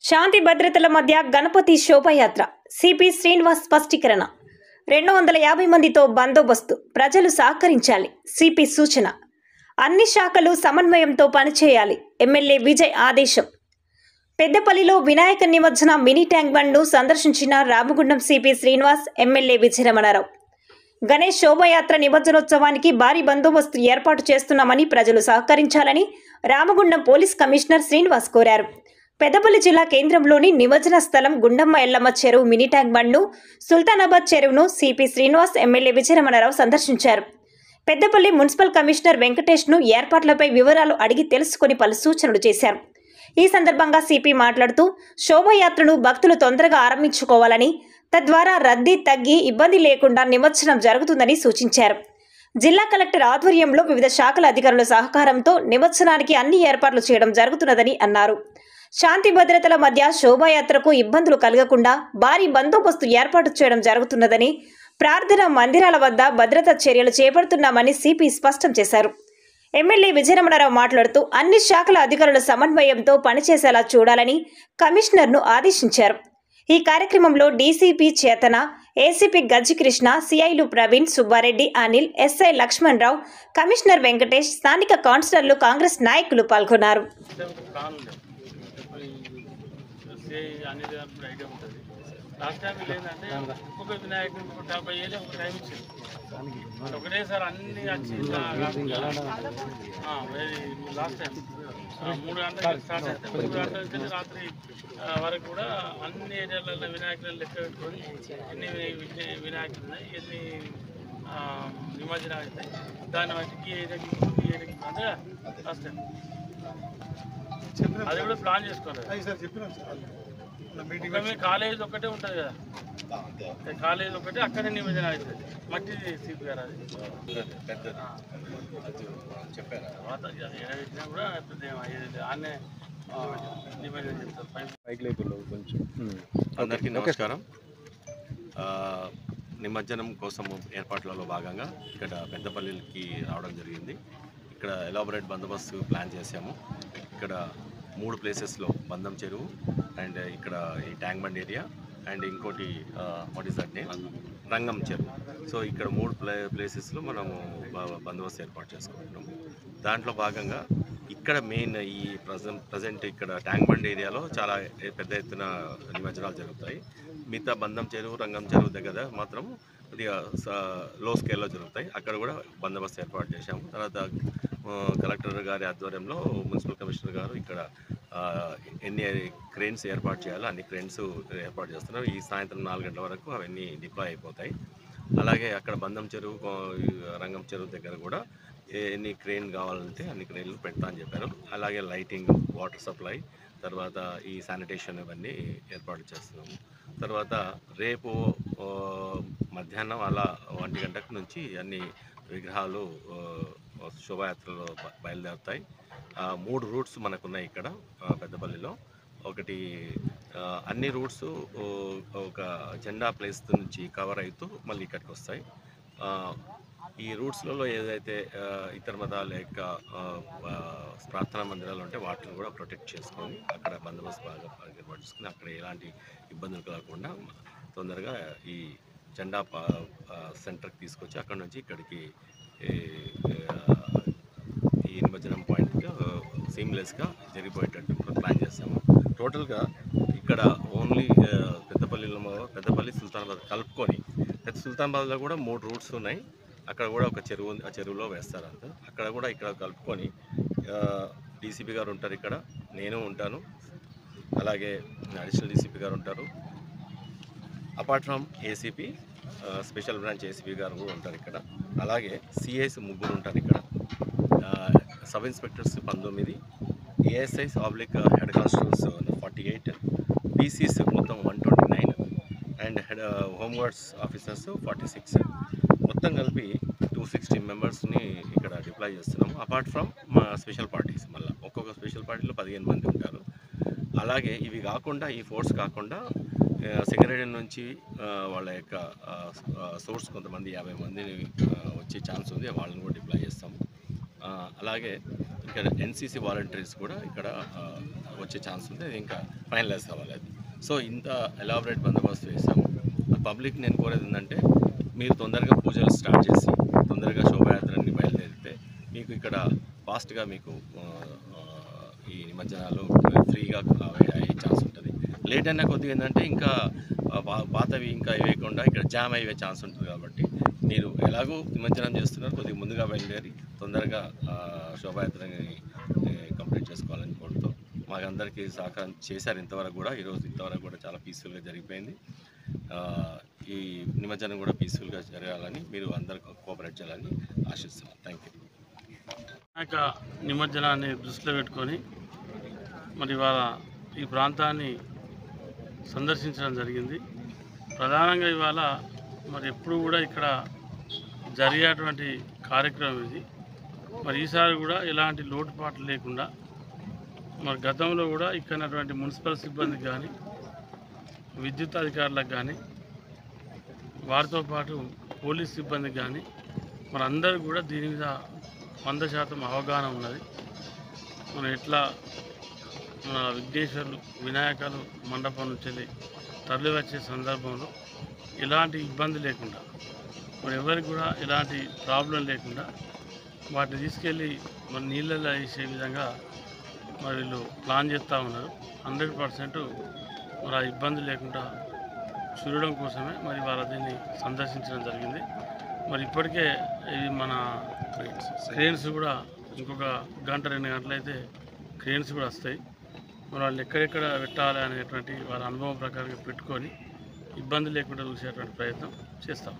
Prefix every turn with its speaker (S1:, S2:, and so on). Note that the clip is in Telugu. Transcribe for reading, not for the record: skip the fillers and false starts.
S1: శాంతి భద్రతల మధ్య గణపతి శోభయాత్ర సిపి శ్రీనివాస్ స్పష్టీకరణ 250 మందితో బందోబస్తు ప్రజలు సహకరించాలి సిపి సూచన అన్ని శాఖలు సమన్వయంతో పనిచేయాలి ఎమ్మెల్యే విజయ్ ఆదేశం పెద్దపల్లిలో వినాయక నిమజ్జన మినీ ట్యాంక్ బండ్ను సందర్శించిన రామగుండం సిపి శ్రీనివాస్ ఎమ్మెల్యే విజయరమణారావు గణేష్ శోభయాత్ర నిమజ్జనోత్సవానికి భారీ బందోబస్తు ఏర్పాటు చేస్తున్నామని ప్రజలు సహకరించాలని రామగుండం పోలీస్ కమిషనర్ శ్రీనివాస్ కోరారు. పెద్దపల్లి జిల్లా కేంద్రంలోని నిమజ్జన స్థలం గుండమ్మ ఎల్లమ్మ చెరువు మినీ ట్యాంక్ బండ్ను సుల్తానాబాద్ చెరువును సిపి శ్రీనివాస్ ఎమ్మెల్యే విజయరమణారావు సందర్శించారు. పెద్దపల్లి మున్సిపల్ కమిషనర్ వెంకటేష్ను ఏర్పాట్లపై వివరాలు అడిగి తెలుసుకుని పలు సూచనలు చేశారు. ఈ సందర్భంగా సిపి మాట్లాడుతూ శోభయాత్రను భక్తులు తొందరగా ఆరంభించుకోవాలని తద్వారా రద్దీ తగ్గి ఇబ్బంది లేకుండా నిమజ్జనం జరుగుతుందని సూచించారు. జిల్లా కలెక్టర్ ఆధ్వర్యంలో వివిధ శాఖల అధికారుల సహకారంతో నిమజ్జనానికి అన్ని ఏర్పాట్లు చేయడం జరుగుతున్నదని అన్నారు. శాంతి భద్రతల మధ్య శోభాయాత్రకు ఇబ్బందులు కలగకుండా భారీ బందోబస్తు ఏర్పాటు చేయడం జరుగుతున్నదని, ప్రార్థనా మందిరాల వద్ద భద్రతా చర్యలు చేపడుతున్నామని సిపి స్పష్టం చేశారు. ఎమ్మెల్యే విజయరమణారావు మాట్లాడుతూ అన్ని శాఖల అధికారుల సమన్వయంతో పనిచేసేలా చూడాలని కమిషనర్ను ఆదేశించారు. ఈ కార్యక్రమంలో డీసీపీ చేతన, ఏసీపీ గజ్జికృష్ణ, సిఐలు ప్రవీణ్, సుబ్బారెడ్డి, అనిల్, ఎస్ఐ లక్ష్మణరావు, కమిషనర్ వెంకటేష్, స్థానిక కౌన్సిలర్లు, కాంగ్రెస్ నాయకులు పాల్గొన్నారు.
S2: లాస్ట్ టైం ఏంటంటే ఒక్కొక్క వినాయకుడు 70 ఏళ్ళు ఒక టైం ఇచ్చింది. ఒకటేసారి అన్ని వచ్చి లాస్ట్ టైం 3 గంటలకు స్టార్ట్ అవుతాయి. 3 గంటల నుంచి రాత్రి వరకు కూడా అన్ని ఏరియాలలో వినాయకులను లెక్క పెట్టుకొని ఎన్ని వినాయకులు ఉన్నాయి, ఎన్ని నిమజ్జనం అవుతాయి, దాన్ని బట్టి ఈ ఏరియాకి అంటే లాస్ట్ టైం అది కూడా ప్లాన్ చేసుకోవాలి. కాలేజ్ ఒకటే ఉంటుంది కదా, కాలేజ్ ఒకటే అక్కడే నిమజ్జనం అవుతుంది. మట్టి సిపి గారు అది పెద్దది చెప్పారు. పెట్టినా కూడా ఆనే నిమజ్జనం చెప్తారు.
S3: కొంచెం అందరికీ నమస్కారం. నిమజ్జనం కోసం ఏర్పాట్లలో భాగంగా ఇక్కడ పెద్దపల్లికి రావడం జరిగింది. ఇక్కడ ఎలాబొరేట్ బందోబస్తు ప్లాన్ చేశాము. ఇక్కడ 3 ప్లేసెస్లో బందం చెరువు అండ్ ఇక్కడ ఈ ట్యాంక్ బండ్ ఏరియా అండ్ ఇంకోటి వాట్ ఈస్ దట్ నేమ్ రంగం చెరువు. సో ఇక్కడ 3 ప్లేసెస్లో మనము బందోబస్తు ఏర్పాటు చేసుకుంటున్నాము. దాంట్లో భాగంగా ఇక్కడ మెయిన్ ఈ ప్రజెంట్ ఇక్కడ ట్యాంక్ బండ్ ఏరియాలో చాలా పెద్ద ఎత్తున నిమజ్జనాలు జరుగుతాయి. మిగతా బందం చెరువు, రంగం చెరువు దగ్గర మాత్రం కొద్దిగా లో స్కేల్లో జరుగుతాయి. అక్కడ కూడా బందోబస్తు ఏర్పాటు చేశాము. తర్వాత కలెక్టర్ గారి ఆధ్వర్యంలో మున్సిపల్ కమిషనర్ గారు ఇక్కడ ఎన్ని క్రెయిన్స్ ఏర్పాటు చేయాలో అన్ని క్రెయిన్స్ ఏర్పాటు చేస్తున్నారు. ఈ సాయంత్రం 4 గంటల వరకు అవన్నీ డిప్లాయ్ అయిపోతాయి. అలాగే అక్కడ బందం చెరువు, రంగం చెరువు దగ్గర కూడా ఎన్ని క్రెయిన్ కావాలంటే అన్ని క్రెయిన్లు పెడతా అని చెప్పారు. అలాగే లైటింగ్, వాటర్ సప్లై, తర్వాత ఈ శానిటేషన్ ఇవన్నీ ఏర్పాటు చేస్తున్నాము. తర్వాత రేపు మధ్యాహ్నం అలా 1 గంటకు నుంచి అన్ని విగ్రహాలు శోభాయాత్రలో బయలుదేరుతాయి. 3 రూట్స్ మనకున్నాయి ఇక్కడ పెద్దపల్లిలో. ఒకటి అన్ని రూట్స్ ఒక జెండా ప్లేస్ నుంచి కవర్ అవుతూ మళ్ళీ ఇక్కడికి వస్తాయి. ఈ రూట్స్లలో ఏదైతే ఇతర మతాల యొక్క ప్రార్థనా మందిరాలు ఉంటే వాటిని కూడా ప్రొటెక్ట్ చేసుకొని అక్కడ బందోబస్తు బాగా ఏర్పాటు చేసుకుని అక్కడ ఎలాంటి ఇబ్బందులు కలగకుండా తొందరగా ఈ జెండా సెంటర్కి తీసుకొచ్చి అక్కడ నుంచి ఇక్కడికి ఈ నిమజ్జనం పాయింట్ సీమ్లెస్గా జరిగిపోయేటట్టు ప్లాన్ చేస్తాము. టోటల్గా ఇక్కడ ఓన్లీ పెద్దపల్లి సుల్తానాబాద్ కలుపుకొని సుల్తానాబాద్లో కూడా 3 రూట్స్ ఉన్నాయి. అక్కడ కూడా ఒక చెరువు ఉంది, ఆ చెరువులో వేస్తారు అంతా. అక్కడ కూడా ఇక్కడ కలుపుకొని డీసీపీ గారు ఉంటారు, ఇక్కడ నేను ఉంటాను, అలాగే అడిషనల్ డీసీపీ గారు ఉంటారు. Apart from ACP, special branch ACP గారు కూడా ఉంటారు ఇక్కడ. అలాగే సిఐస్ 3 ఉంటారు ఇక్కడ, sub inspectors 19, ASIs oblique head constables 48, Pisces మొత్తం 129 అండ్ హోమ్ గార్డ్స్ ఆఫీసర్స్ 46. మొత్తం కలిపి 260 మెంబర్స్ని ఇక్కడ డిప్లాయ్ చేస్తున్నాము. అపార్ట్ ఫ్రమ్ మా స్పెషల్ పార్టీస్, మళ్ళీ ఒక్కొక్క స్పెషల్ పార్టీలో 15 మంది ఉంటారు. అలాగే ఇవి కాకుండా, ఈ ఫోర్స్ కాకుండా సింగరేణి నుంచి వాళ్ళ యొక్క సోర్స్ కొంతమంది 50 మందిని వచ్చే ఛాన్స్ ఉంది, వాళ్ళని కూడా డిప్లాయ్ చేస్తాము. అలాగే ఇక్కడ ఎన్సీసీ వాలంటీర్స్ కూడా ఇక్కడ వచ్చే ఛాన్స్ ఉంది, ఇంకా ఫైనలైజ్ కావాలి అది. సో ఇంత ఎలాబరేట్ బందోబస్తు వేసాము. పబ్లిక్ నేను కోరేది ఏంటంటే మీరు తొందరగా పూజలు స్టార్ట్ చేసి తొందరగా శోభాయాత్రని బయలుదేరితే మీకు ఇక్కడ ఫాస్ట్గా మీకు ఈ నిమజ్జనాలు ఫ్రీగా అయ్యే ఛాన్స్ ఉంటుంది. లేట్ అయినా కొద్దిగా ఏంటంటే ఇంకా పాతవి ఇంకా వేయకుండా ఇక్కడ జామ్ అయ్యే ఛాన్స్ ఉంటుంది. కాబట్టి మీరు ఎలాగో నిమజ్జనం చేస్తున్నారు, కొద్దిగా ముందుగా బయలుదేరి తొందరగా శోభాయాత్రని కంప్లీట్ చేసుకోవాలని కోరుతూ మాకందరికీ సహకారం చేశారు ఇంతవరకు కూడా. ఈరోజు ఇంతవరకు కూడా చాలా పీస్ఫుల్గా జరిగిపోయింది. ఈ నిమజ్జనం కూడా పీస్ఫుల్గా జరగాలని మీరు అందరూ కోఆపరేట్ చేయాలని ఆశిస్తున్నాను. Thank you.
S2: వినాయక నిమజ్జనాన్ని దృష్టిలో పెట్టుకొని మరి ఇవాళ ఈ ప్రాంతాన్ని సందర్శించడం జరిగింది. ప్రధానంగా ఇవాళ మరి ఎప్పుడు కూడా ఇక్కడ జరిగేటువంటి కార్యక్రమం ఇది. మరి ఈసారి కూడా ఎలాంటి లోటుపాట్లు లేకుండా మరి గతంలో కూడా ఇక్కడ మున్సిపల్ సిబ్బందికి కానీ విద్యుత్ అధికారులకు కానీ వారితో పాటు పోలీస్ సిబ్బందికి కానీ మరి అందరూ కూడా దీని మీద 100% అవగాహన ఉన్నది. మనం ఎట్లా మన విఘ్నేశ్వరులు వినాయకులు మండపం నుంచి తరలి వచ్చే సందర్భంలో ఎలాంటి ఇబ్బంది లేకుండా మరి ఎవరికి కూడా ఎలాంటి ప్రాబ్లం లేకుండా వాటిని తీసుకెళ్ళి మరి నీళ్ళల్లో వేసే విధంగా మరి వీళ్ళు ప్లాన్ చేస్తూ ఉన్నారు. 100% మరి ఆ ఇబ్బంది లేకుండా చూడడం కోసమే మరి వాళ్ళ దీన్ని సందర్శించడం జరిగింది. మరి ఇప్పటికే ఇవి మన క్రేన్స్ కూడా ఇంకొక 1-2 గంటలైతే క్రేన్స్ కూడా వస్తాయి. మరి వాళ్ళు ఎక్కడెక్కడ పెట్టాలి అనేటువంటి వాళ్ళ అనుభవం ప్రకారంగా పెట్టుకొని ఇబ్బంది లేకుండా చూసేటువంటి ప్రయత్నం చేస్తాం.